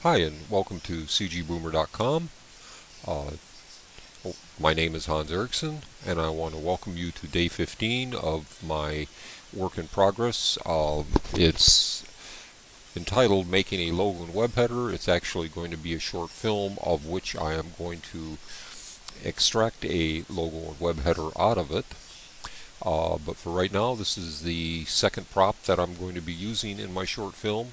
Hi, and welcome to cgboomer.com. Uh, my name is Hans Eriksson, and I want to welcome you to day 15 of my work in progress. It's entitled Making a Logo and Web Header. It's actually going to be a short film of which I am going to extract a logo and web header out of it. But for right now, this is the second prop that I'm going to be using in my short film.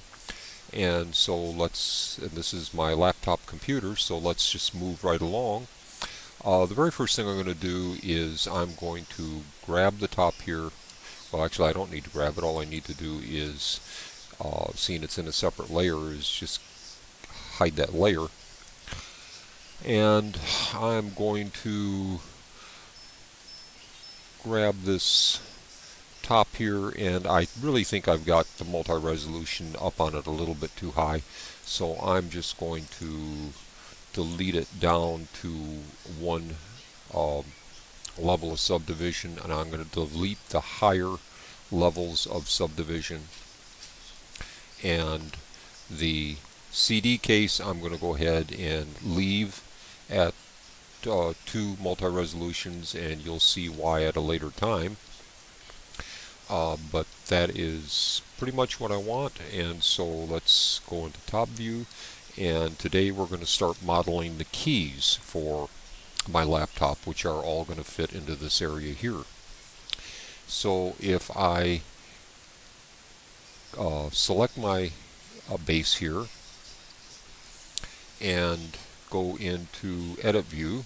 And this is my laptop computer, so let's just move right along. The very first thing I'm going to do is I'm going to grab the top here. Well, actually, I don't need to grab it. All I need to do is, seeing it's in a separate layer, is just hide that layer. And I'm going to grab this top here, and I really think I've got the multi-resolution up on it a little bit too high, so I'm just going to delete it down to one level of subdivision, and I'm going to delete the higher levels of subdivision. And the CD case I'm going to go ahead and leave at 2 multi-resolutions, and you'll see why at a later time. But that is pretty much what I want, and so let's go into top view, and today we're going to start modeling the keys for my laptop, which are all going to fit into this area here. So if I select my base here and go into edit view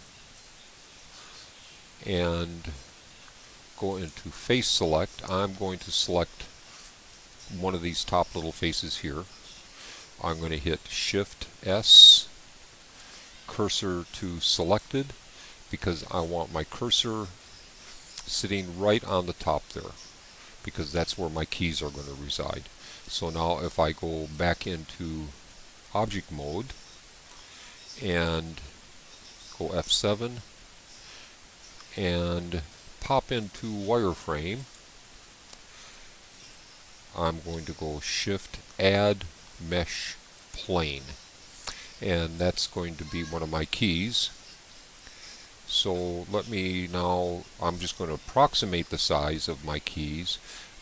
and go into face select, I'm going to select one of these top little faces here. I'm going to hit Shift S, cursor to selected, because I want my cursor sitting right on the top there, because that's where my keys are going to reside. So now if I go back into object mode and go F7 and pop into wireframe, I'm going to go Shift Add Mesh Plane, and that's going to be one of my keys. So I'm just going to approximate the size of my keys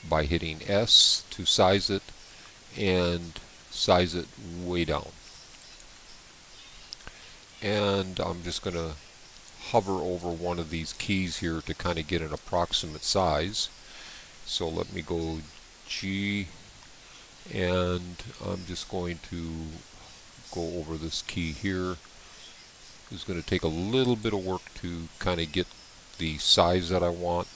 by hitting S to size it and size it way down. And I'm just going to hover over one of these keys here to kind of get an approximate size. So let me go G, and I'm just going to go over this key here. It's going to take a little bit of work to kind of get the size that I want.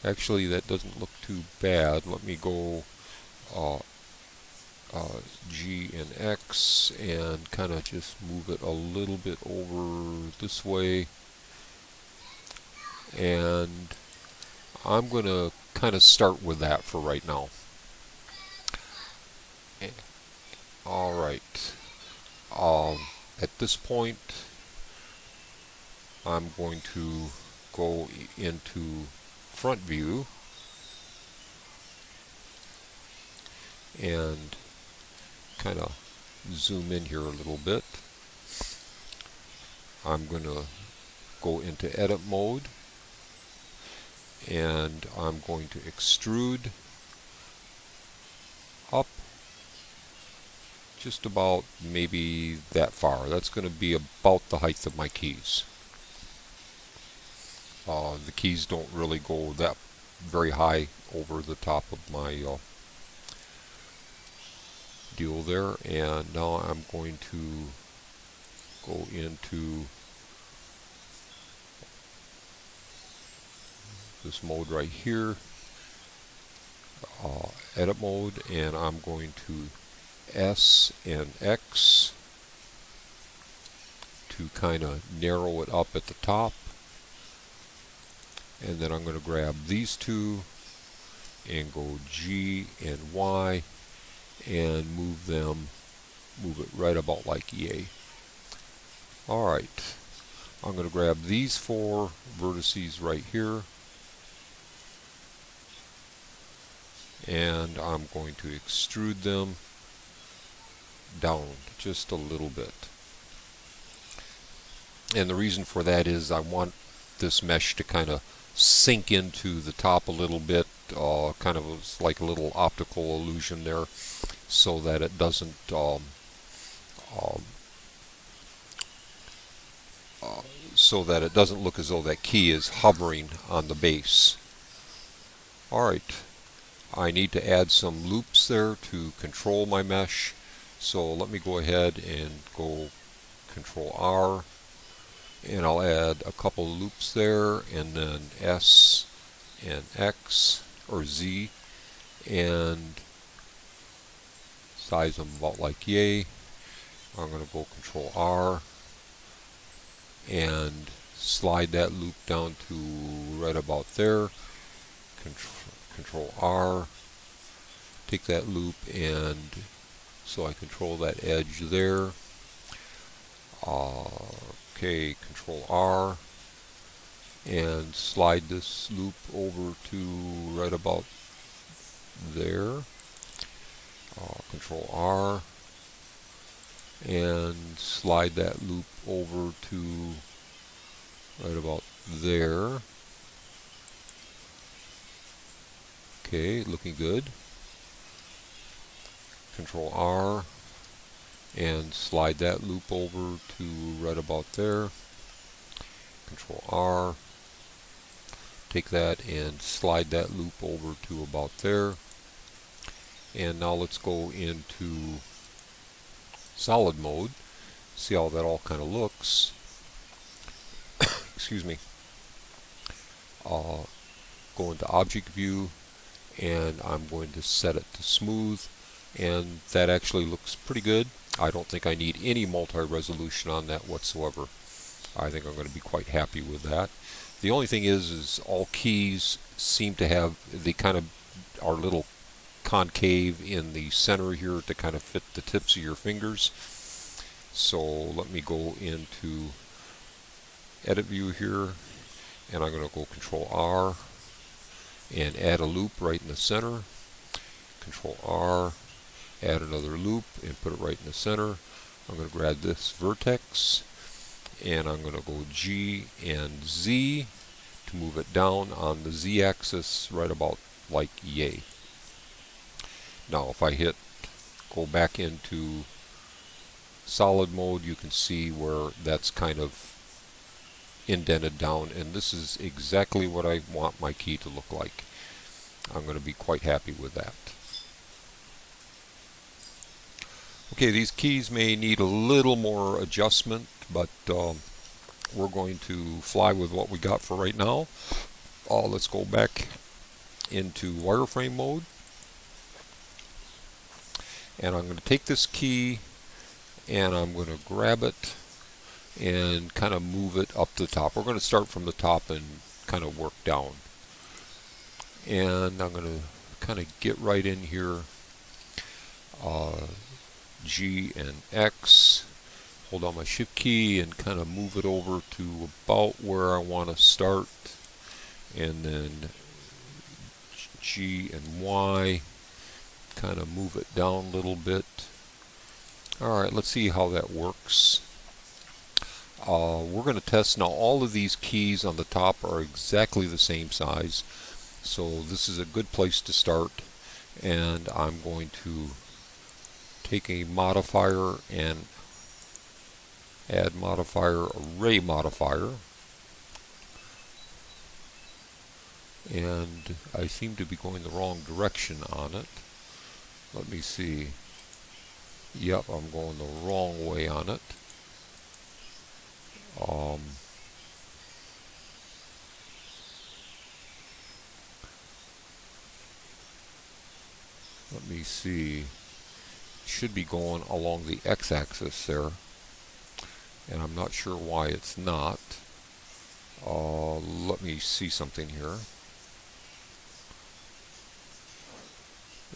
Actually, that doesn't look too bad. Let me go G and X and kind of just move it a little bit over this way, and I'm going to kind of start with that for right now. Alright, at this point I'm going to go into front view and kind of zoom in here a little bit. I'm going to go into edit mode, and I'm going to extrude up just about maybe that far. That's going to be about the height of my keys. The keys don't really go that very high over the top of my deal there. And now I'm going to go into this mode right here, edit mode, and I'm going to S and X to kind of narrow it up at the top, and then I'm going to grab these two and go G and Y and move it right about like EA. Alright, I'm going to grab these 4 vertices right here and I'm going to extrude them down just a little bit. And the reason for that is I want this mesh to kind of sink into the top a little bit, kind of like a little optical illusion there, so that it doesn't look as though that key is hovering on the base. Alright, I need to add some loops there to control my mesh, so let me go ahead and go Control R, and I'll add a couple loops there, and then S and X or Z, and size them about like yay. I'm going to go Control R and slide that loop down to right about there. Control R, take that loop, and so I control that edge there. Okay, Control R, and slide this loop over to right about there. Control R, and slide that loop over to right about there. Okay, looking good. Control R, and slide that loop over to right about there. Control R, take that and slide that loop over to about there. And now let's go into solid mode, see how that all kind of looks. Excuse me. Go into object view, and I'm going to set it to smooth, and that actually looks pretty good. I don't think I need any multi-resolution on that whatsoever. I think I'm going to be quite happy with that. The only thing is all keys seem to have, they kind of are little concave in the center here to kind of fit the tips of your fingers. So let me go into edit view here, and I'm going to go Control R and add a loop right in the center. Control R, add another loop and put it right in the center. I'm going to grab this vertex, and I'm going to go G and Z to move it down on the Z axis right about like yay. Now if I go back into solid mode, you can see where that's kind of indented down, and this is exactly what I want my key to look like. I'm going to be quite happy with that. Okay, these keys may need a little more adjustment, but we're going to fly with what we got for right now. Let's go back into wireframe mode, and I'm going to take this key and I'm going to grab it and kind of move it up to the top. We're going to start from the top and kind of work down, and I'm going to kind of get right in here, G and X, hold down my shift key and kind of move it over to about where I want to start, and then G and Y, kind of move it down a little bit. Alright, let's see how that works. We're going to test now. All of these keys on the top are exactly the same size, so this is a good place to start. And I'm going to take a modifier and add modifier, array modifier, and I seem to be going the wrong direction on it. Let me see. Yep, I'm going the wrong way on it. Let me see. It should be going along the x-axis there, and I'm not sure why it's not. Let me see something here.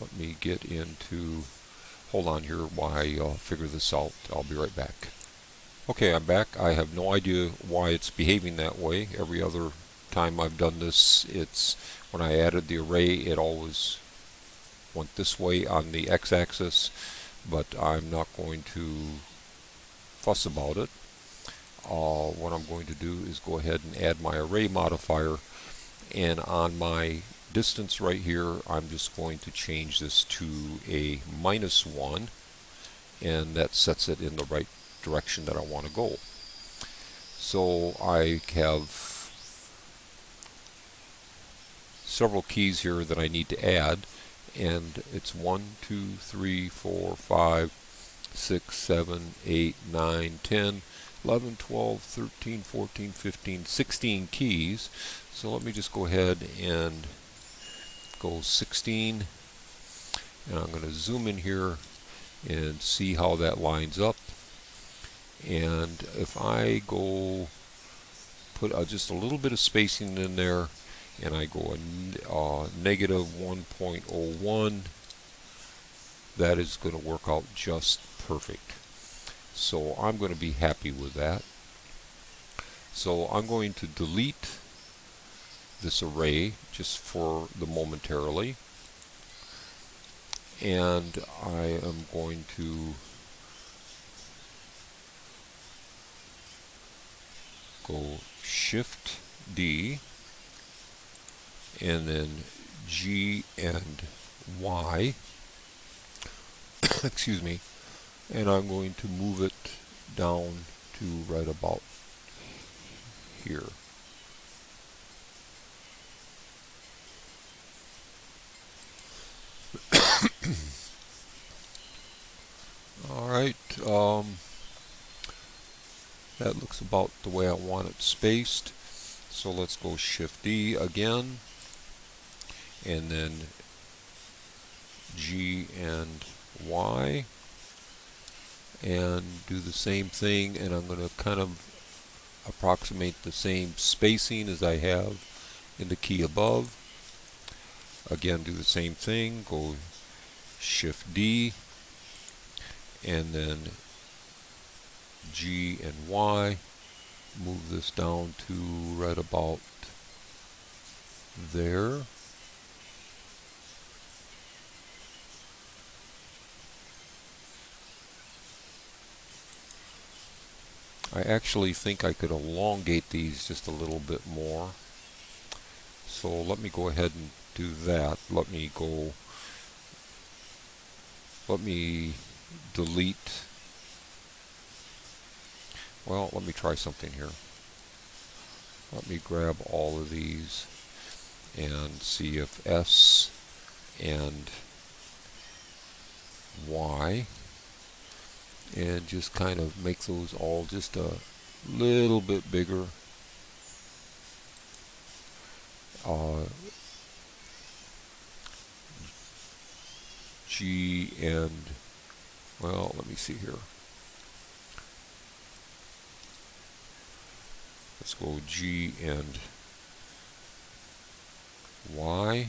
Let me get into, hold on here while I figure this out. I'll be right back. Okay, I'm back. I have no idea why it's behaving that way. Every other time I've done this, it's when I added the array, it always went this way on the x-axis, but I'm not going to fuss about it. What I'm going to do is go ahead and add my array modifier, and on my distance right here I'm just going to change this to a -1, and that sets it in the right direction that I want to go. So I have several keys here that I need to add, and it's 1, 2, 3, 4, 5, 6, 7, 8, 9, 10, 11, 12, 13, 14, 15, 16 keys. So let me just go ahead and go 16, and I'm going to zoom in here and see how that lines up. And if I go put just a little bit of spacing in there, and I go a negative 1.01, that is going to work out just perfect. So I'm going to be happy with that. So I'm going to delete this array just for the momentarily, and I am going to go Shift D and then G and Y, excuse me, and I'm going to move it down to right about here. Alright, that looks about the way I want it spaced. So let's go Shift D again, and then G and Y, and do the same thing, and I'm going to kind of approximate the same spacing as I have in the key above. Again, do the same thing, go Shift D and then G and Y, move this down to right about there. I actually think I could elongate these just a little bit more. So let me go ahead and do that. Let me delete. Well, let me try something here. Let me grab all of these and see if S and Y, and just kind of make those all just a little bit bigger. G and, well, let me see here. Let's go G and Y.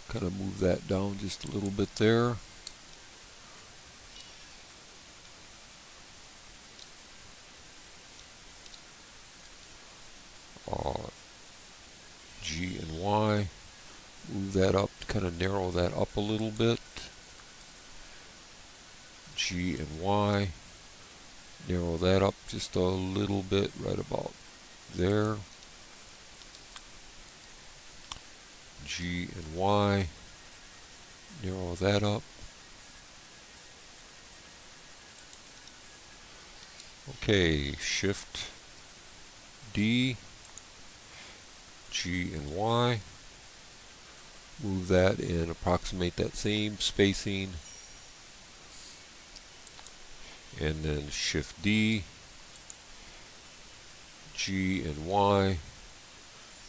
Kind of move that down just a little bit there. G and Y. Move that up, kind of narrow that up a little bit. G and Y. Narrow that up just a little bit, right about there. G and Y. Narrow that up. Okay, Shift D, G and Y. Move that and approximate that same spacing. And then Shift D, G and Y,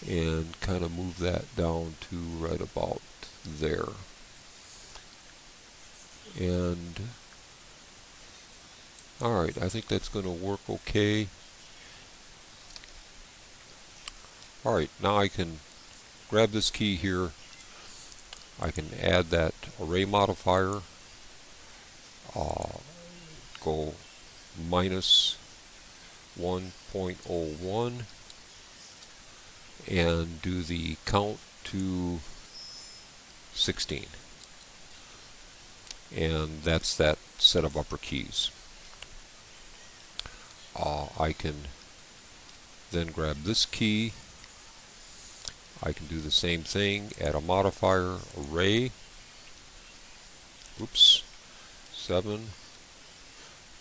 and kind of move that down to right about there. And alright, I think that's going to work okay. Alright, now I can grab this key here. I can add that array modifier. Go -1.01 and do the count to 16. And that's that set of upper keys. I can then grab this key. I can do the same thing, add a modifier, array, oops, 7,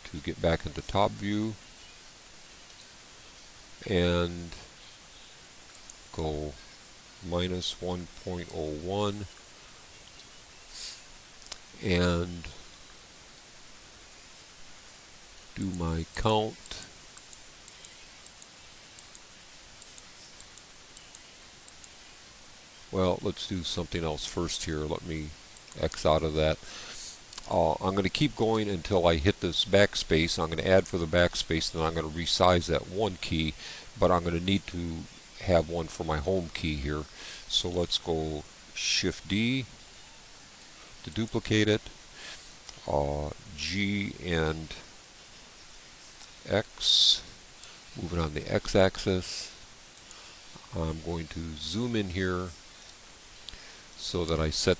to get back into top view, and go minus 1.01, and do my count. Well, let's do something else first here. Let me X out of that. I'm going to keep going until I hit this backspace. I'm going to add for the backspace, and then I'm going to resize that one key, but I'm going to need to have one for my home key here. So let's go Shift D to duplicate it, G and X, moving on the X-axis. I'm going to zoom in here so that I set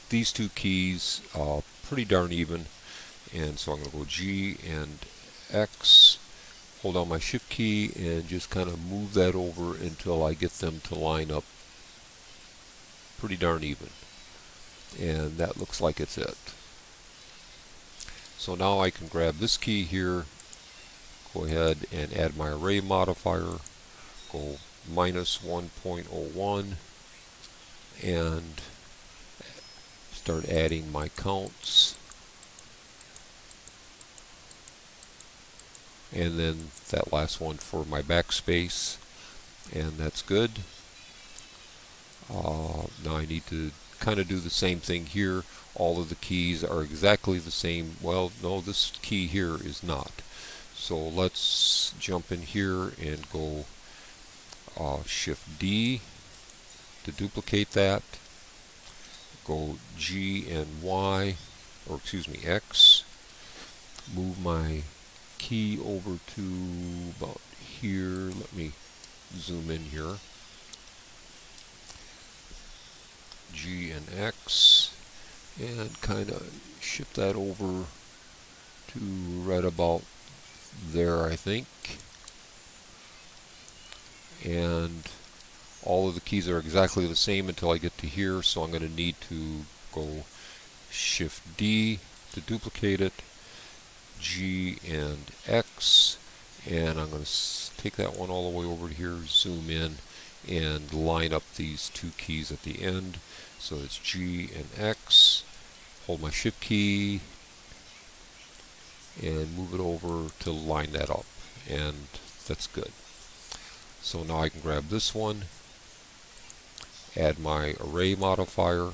these two keys pretty darn even, and so I'm going to go G and X, hold down my Shift key, and just kind of move that over until I get them to line up pretty darn even, and that looks like it's it. So now I can grab this key here, go ahead and add my array modifier, go minus 1.01, and start adding my counts, and then that last one for my backspace, and that's good. Now I need to kind of do the same thing here. All of the keys are exactly the same. Well, no, this key here is not. So let's jump in here and go Shift D to duplicate that. Go G and Y, or excuse me, X. Move my key over to about here. Let me zoom in here. G and X, and kind of shift that over to right about there, I think. And all of the keys are exactly the same until I get to here, so I'm going to need to go Shift D to duplicate it, G and X, and I'm going to take that one all the way over here, zoom in, and line up these two keys at the end. So it's G and X, hold my Shift key, and move it over to line that up, and that's good. So now I can grab this one, add my array modifier,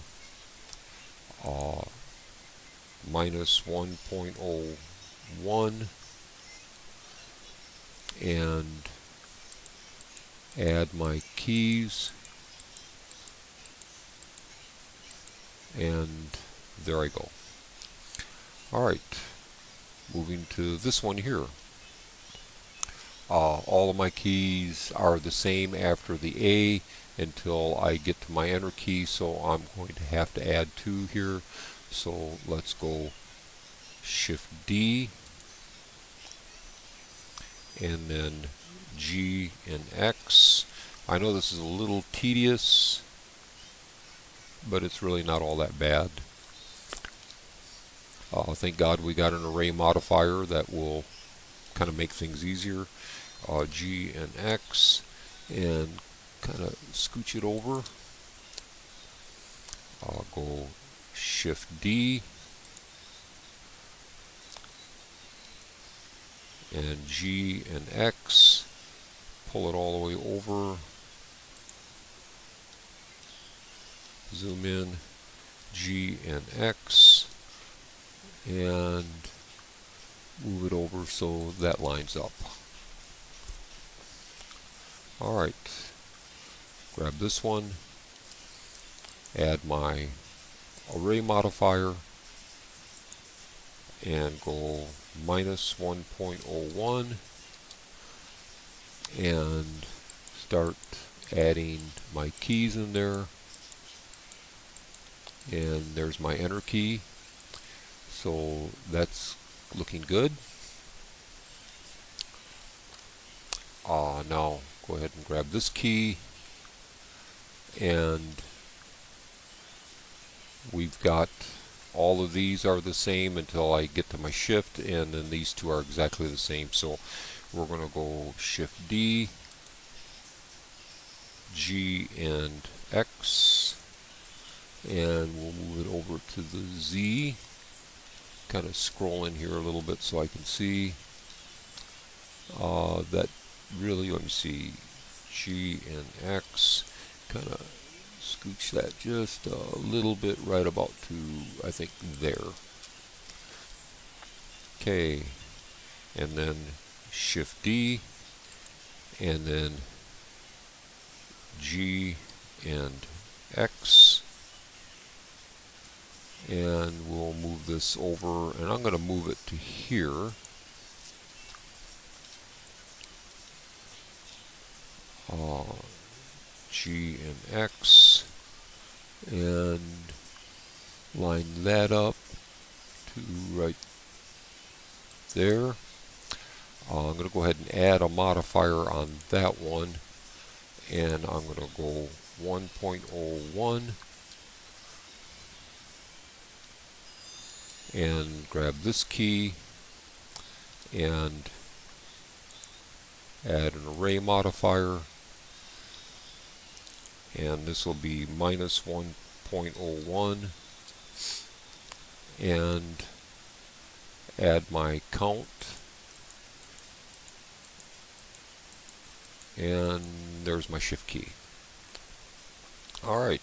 minus 1.01, and add my keys, and there I go. Alright, moving to this one here. All of my keys are the same after the A until I get to my enter key, so I'm going to have to add 2 here. So let's go Shift D, and then G and X. I know this is a little tedious, but it's really not all that bad. Thank God we got an array modifier that will kind of make things easier. G and X, and kind of scooch it over. Go Shift D, and G and X, pull it all the way over, zoom in, G and X, and move it over so that lines up. Alright, grab this one, add my array modifier, and go minus 1.01, and start adding my keys in there. and there's my enter key. So that's looking good. Now go ahead and grab this key, and we've got all of these are the same until I get to my shift, and then these two are exactly the same. So we're going to go shift D, G, and X, and we'll move it over to the Z. Kind of scroll in here a little bit so I can see that really, let me see, G and X, kind of scooch that just a little bit right about to, I think, there. Okay, and then shift D, and then G and X, and we'll move this over, and I'm going to move it to here. G and X, and line that up to right there. I'm going to go ahead and add a modifier on that one, and I'm going to go 1.01 and grab this key and add an array modifier, and this will be minus 1.01, and add my count, and there's my shift key. Alright,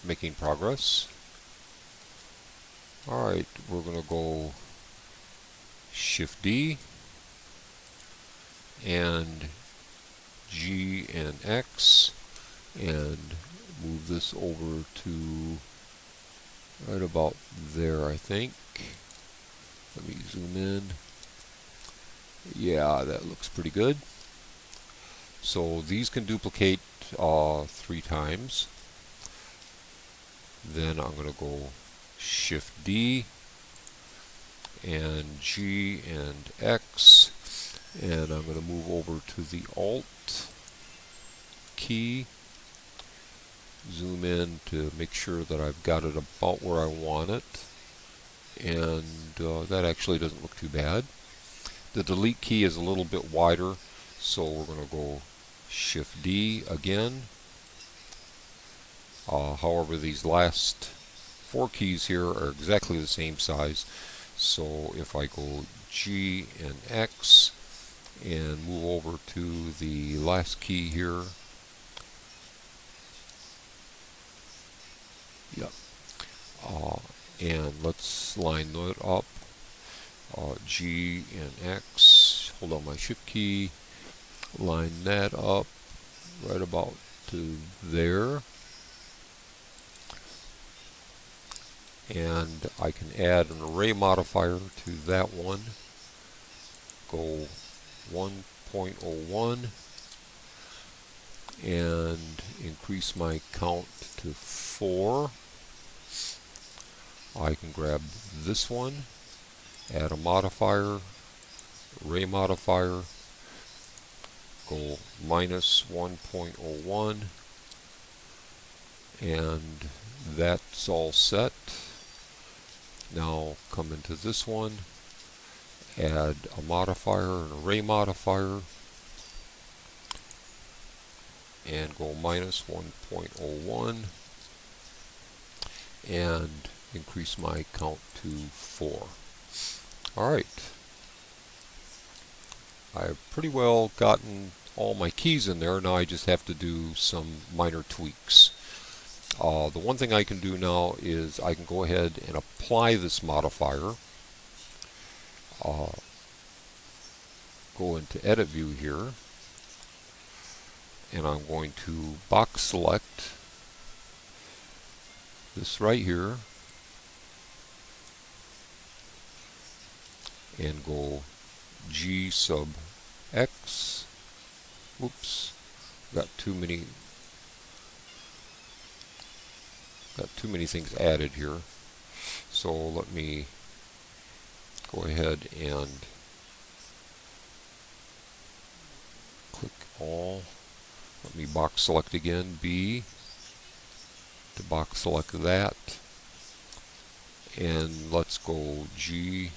making progress. Alright, we're going to go shift D and G and X, and move this over to right about there, I think. Let me zoom in. Yeah, that looks pretty good. So these can duplicate 3 times. Then I'm going to go shift D and G and X, and I'm going to move over to the Alt key, zoom in to make sure that I've got it about where I want it, and that actually doesn't look too bad. The delete key is a little bit wider, so we're going to go shift D again. However, these last 4 keys here are exactly the same size, so if I go G and X and move over to the last key here, yep, and let's line that up, G and X, hold on my shift key, line that up right about to there, and I can add an array modifier to that one, go 1.01 and increase my count to 4. I can grab this one, add a modifier, array modifier, go minus 1.01, and that's all set. Now come into this one, add a modifier, an array modifier, and go minus 1.01 and increase my count to 4. Alright, I've pretty well gotten all my keys in there. Now I just have to do some minor tweaks. The one thing I can do now is I can go ahead and apply this modifier. Go into edit view here, and I'm going to box select this right here and go G sub X. Whoops, got too many got too many things added here. So let me go ahead and click all. Let me box select again, B, to box select that. And let's go G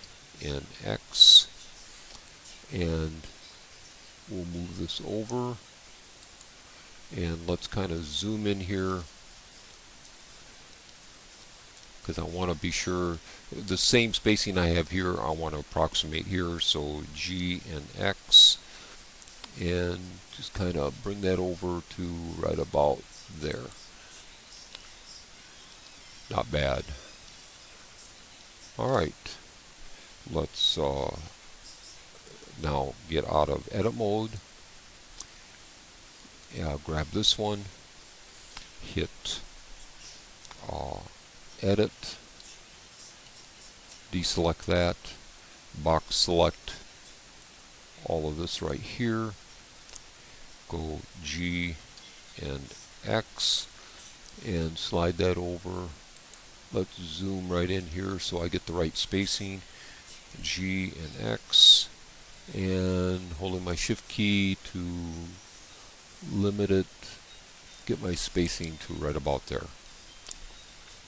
and X. And we'll move this over. And let's kind of zoom in here, because I want to be sure the same spacing I have here I want to approximate here. So G and X, and just kind of bring that over to right about there. Not bad. Alright, let's now get out of edit mode. Grab this one, hit edit, deselect that, box select all of this right here, go G and X and slide that over. Let's zoom right in here so I get the right spacing, G and X, and holding my shift key to limit it, get my spacing to right about there.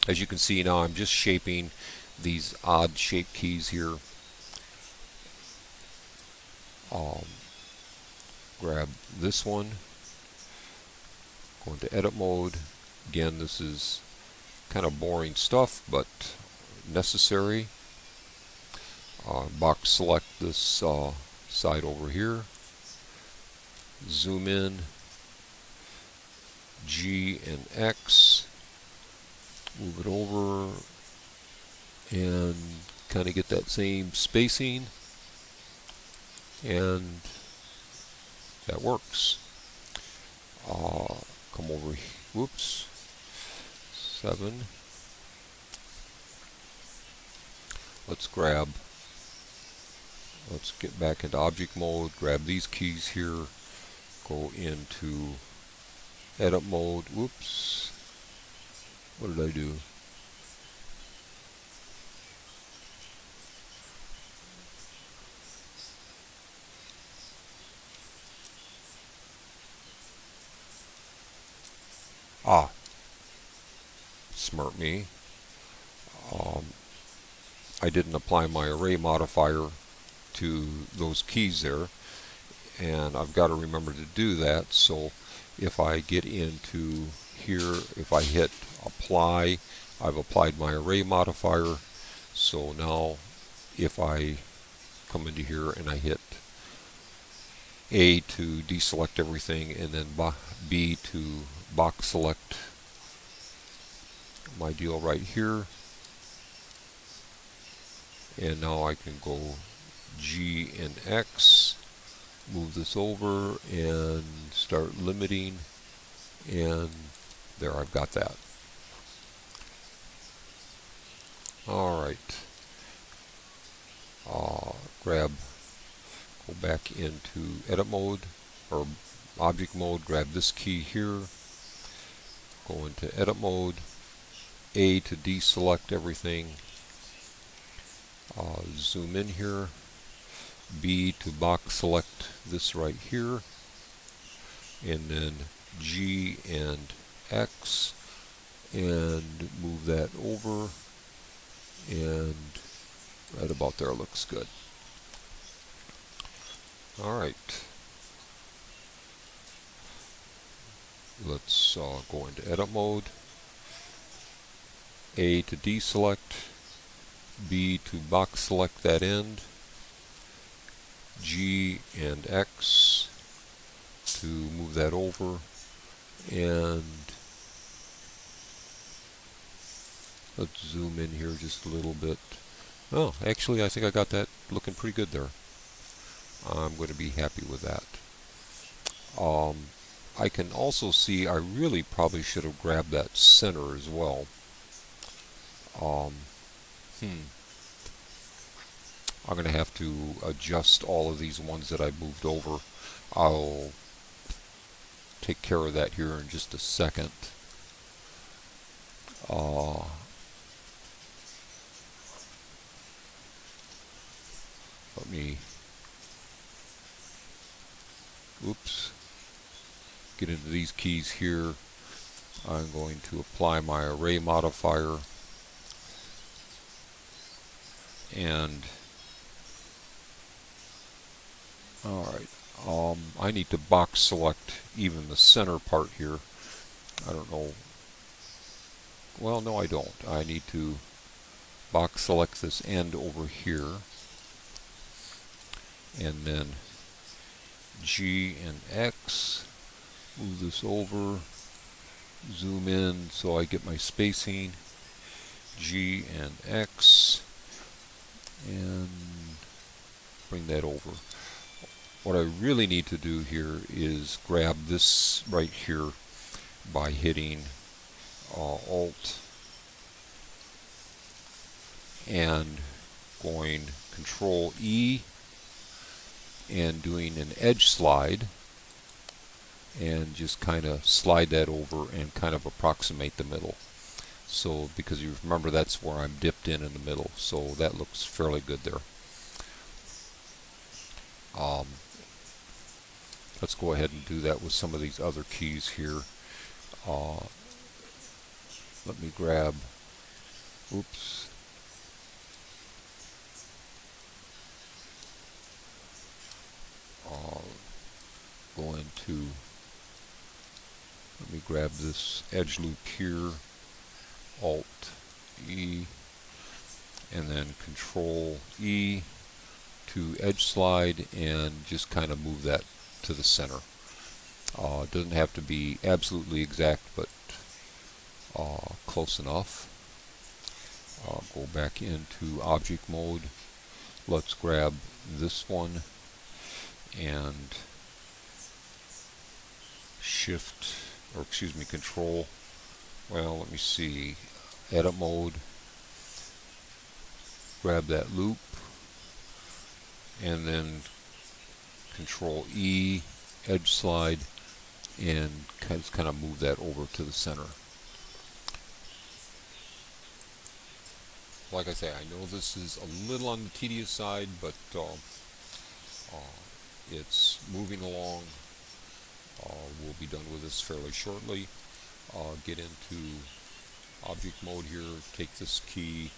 As you can see now, I'm just shaping these odd shape keys here. Grab this one, go into edit mode. Again, this is kind of boring stuff, but necessary. Box select this side over here, zoom in, G and X, move it over, and kind of get that same spacing, and that works. Come over here, whoops, 7. Let's get back into object mode, grab these keys here, go into edit mode. Whoops, what did I do? Smart me. I didn't apply my array modifier to those keys there, and I've got to remember to do that. So if I get into here, if I hit apply, I've applied my array modifier. So now if I come into here and I hit A to deselect everything, and then B to box select my deal right here, and now I can go G and X, move this over and start limiting, and there, I've got that. Alright, go back into edit mode or object mode, grab this key here, go into edit mode, A to deselect everything, zoom in here, B to box select this right here, and then G and X, and move that over, and right about there looks good. Alright, let's go into edit mode, A to deselect, B to box select that end, G and X to move that over, and let's zoom in here just a little bit. Oh, actually I think I got that looking pretty good there. I'm going to be happy with that. I can also see I really probably should have grabbed that center as well. I'm going to have to adjust all of these ones that I moved over. I'll take care of that here in just a second. Uh, let me, oops, get into these keys here. I'm going to apply my array modifier, and alright, I need to box select even the center part here. I don't know, well, no, I don't. I need to box select this end over here, and then G and X, move this over, zoom in so I get my spacing, G and X, and bring that over. What I really need to do here is grab this right here by hitting Alt and going Control E and doing an edge slide, and just kind of slide that over and kind of approximate the middle. So because you remember that's where I'm dipped in the middle, so that looks fairly good there. Let's go ahead and do that with some of these other keys here. Let me grab, oops, go into, let me grab this edge loop here, Alt E, and then Control E to edge slide, and just kind of move that to the center. It doesn't have to be absolutely exact, but close enough. Go back into object mode. Let's grab this one and shift, or excuse me, control, well, let me see, edit mode, grab that loop, and then Control E, edge slide, and kind of move that over to the center. Like I say, I know this is a little on the tedious side, but it's moving along. We'll be done with this fairly shortly. Get into object mode here, take this key,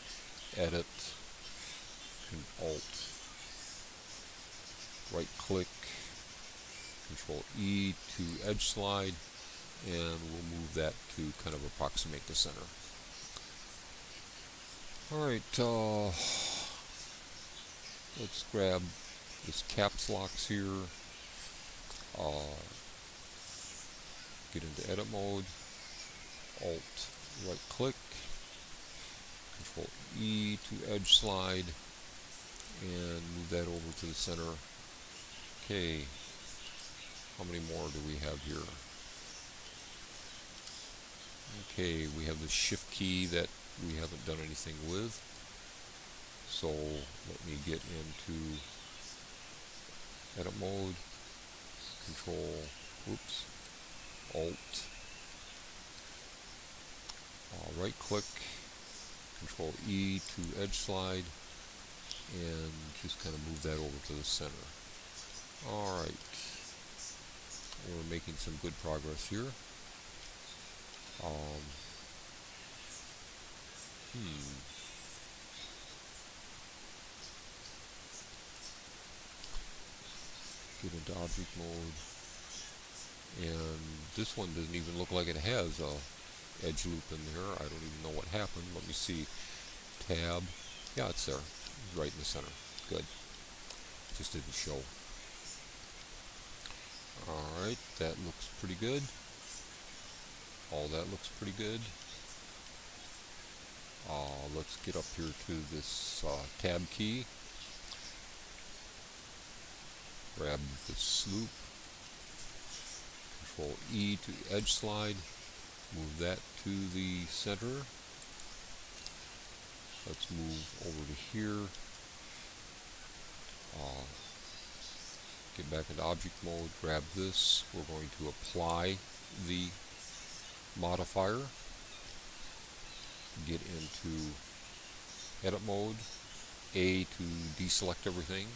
edit, Alt, right click, Control E to edge slide, and we'll move that to kind of approximate the center. Alright, let's grab this caps locks here, get into edit mode, Alt, right click, Control E to edge slide, and move that over to the center. Okay, how many more do we have here? Okay, we have the shift key that we haven't done anything with. So let me get into edit mode, Control, oops, Alt, right click, Control E to edge slide, and just kind of move that over to the center. Alright, we're making some good progress here. Get into object mode, and this one doesn't even look like it has a edge loop in there. I don't even know what happened. Let me see. Tab. Yeah, it's there. It's right in the center. Good. Just didn't show. Alright, that looks pretty good. All that looks pretty good. Let's get up here to this tab key. Grab this loop. Control E to edge slide. Move that to the center. Let's move over to here. Get back into object mode, grab this. We're going to apply the modifier. get into edit mode, A to deselect everything,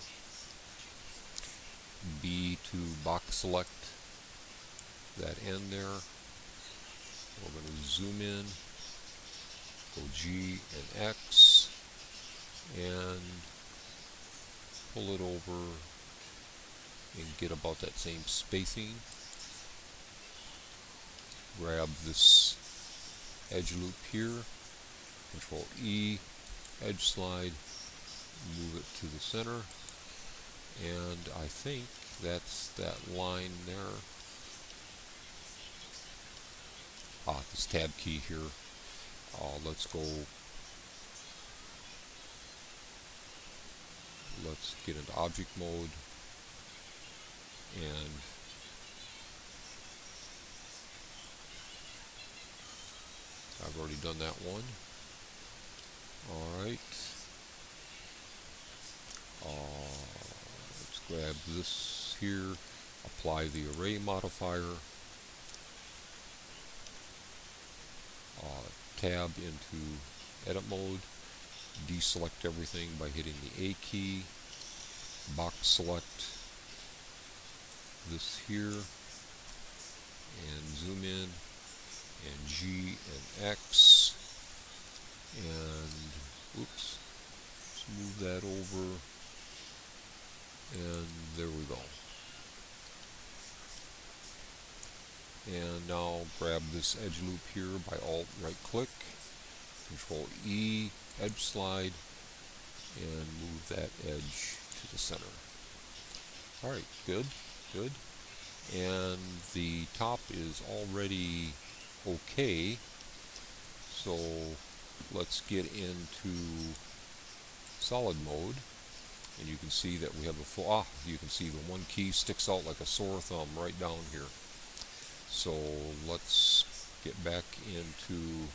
B to box select that end there. We're going to zoom in, go G and X, and pull it over and get about that same spacing. Grab this edge loop here, Control E, edge slide, move it to the center, and I think that's that line there. This tab key here. Let's get into object mode, and I've already done that one. Alright, let's grab this here, apply the array modifier, tab into edit mode, deselect everything by hitting the A key, box select this here, and zoom in, and G and X, and oops, let's move that over, and there we go. And now grab this edge loop here by Alt right click, Control E, edge slide, and move that edge to the center. Alright, good. And the top is already okay, so let's get into solid mode, and you can see that we have a full, you can see the one key sticks out like a sore thumb right down here. So let's get back into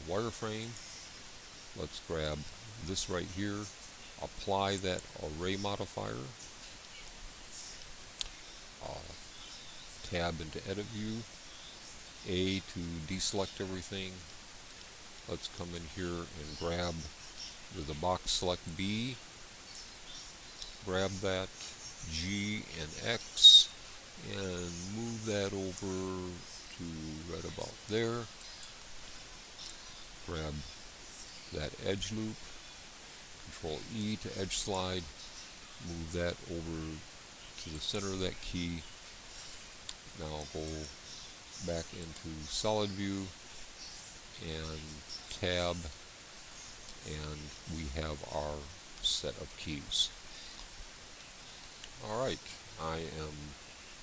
wireframe. Let's grab this right here, apply that array modifier, tab into edit view, A to deselect everything. Let's come in here and grab with the box select B, grab that G and X, and move that over to right about there. Grab that edge loop, Control E to edge slide, move that over to the center of that key. Now go back into solid view and tab, and we have our set of keys. Alright, I am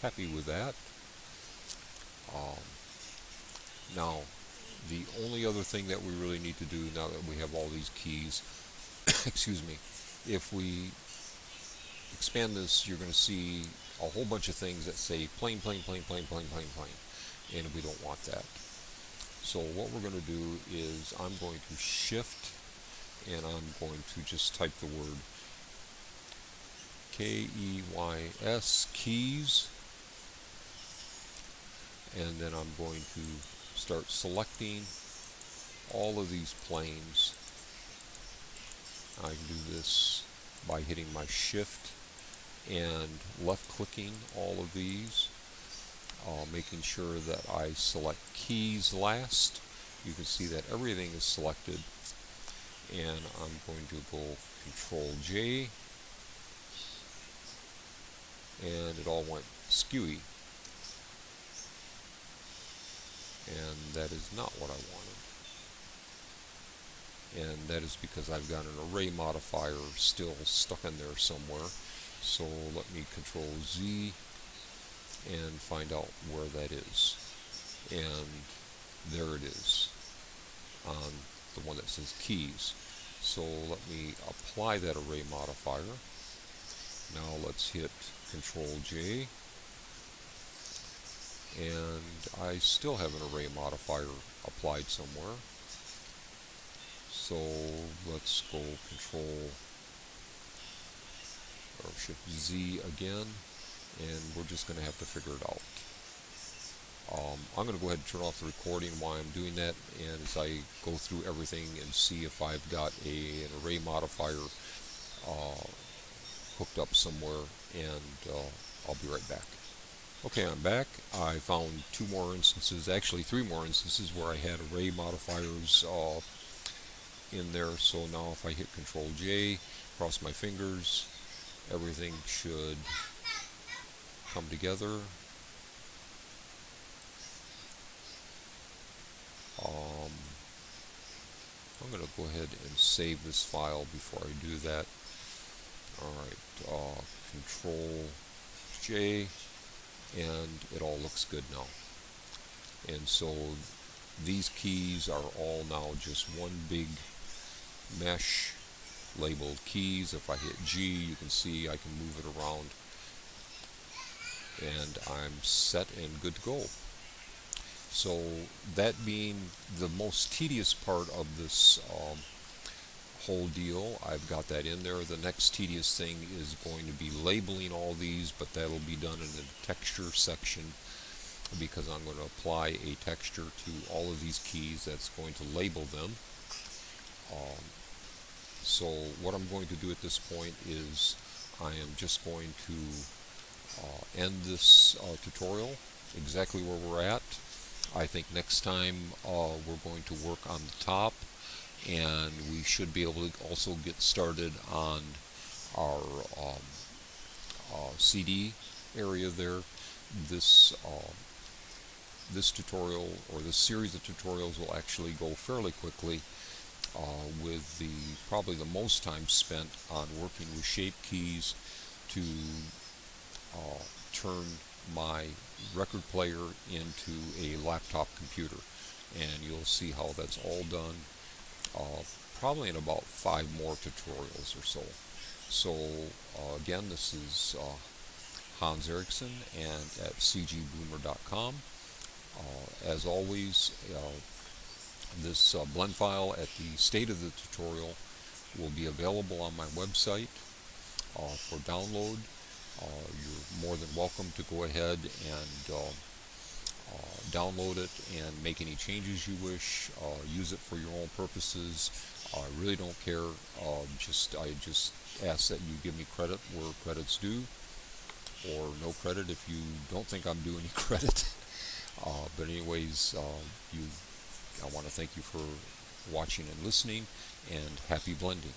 happy with that. Now, the only other thing that we really need to do now that we have all these keys, excuse me, if we expand this, you're going to see a whole bunch of things that say plain, and we don't want that. So what we're going to do is I'm going to shift, and I'm going to just type the word KEYS, keys, and then I'm going to start selecting all of these planes. I can do this by hitting my shift and left clicking all of these, making sure that I select keys last. You can see that everything is selected, and I'm going to go Control J, and it all went skewy, and that is not what I wanted. And that is because I've got an array modifier still stuck in there somewhere. So let me Control Z and find out where that is. And there it is on the one that says keys. So let me apply that array modifier. Now let's hit Control J, and I still have an array modifier applied somewhere. So let's go Control or Shift Z again, and we're just going to have to figure it out. I'm going to go ahead and turn off the recording while I'm doing that, and as I go through everything and see if I've got an array modifier hooked up somewhere, and I'll be right back. Okay, I'm back. I found two more instances, actually three more instances, where I had array modifiers in there. So now if I hit Control J, cross my fingers, everything should come together. I'm going to go ahead and save this file before I do that. Alright, Control J, and it all looks good now. And so these keys are all now just one big mesh labeled keys. If I hit G, you can see I can move it around, and I'm set and good to go. So that being the most tedious part of this whole deal, I've got that in there. The next tedious thing is going to be labeling all these, but that'll be done in the texture section, because I'm going to apply a texture to all of these keys that's going to label them. So what I'm going to do at this point is I am just going to end this tutorial exactly where we're at. I think next time we're going to work on the top, and we should be able to also get started on our CD area there. This tutorial, or this series of tutorials, will actually go fairly quickly, with probably the most time spent on working with shape keys to turn my record player into a laptop computer, and you'll see how that's all done probably in about 5 more tutorials or so. So again, this is Hans Eriksson, and at cgboomer.com. As always, this blend file at the state of the tutorial will be available on my website for download. You're more than welcome to go ahead and download it and make any changes you wish. Use it for your own purposes. I really don't care. I just ask that you give me credit where credit's due, or no credit if you don't think I'm due any credit. But anyways, I want to thank you for watching and listening, and happy blending.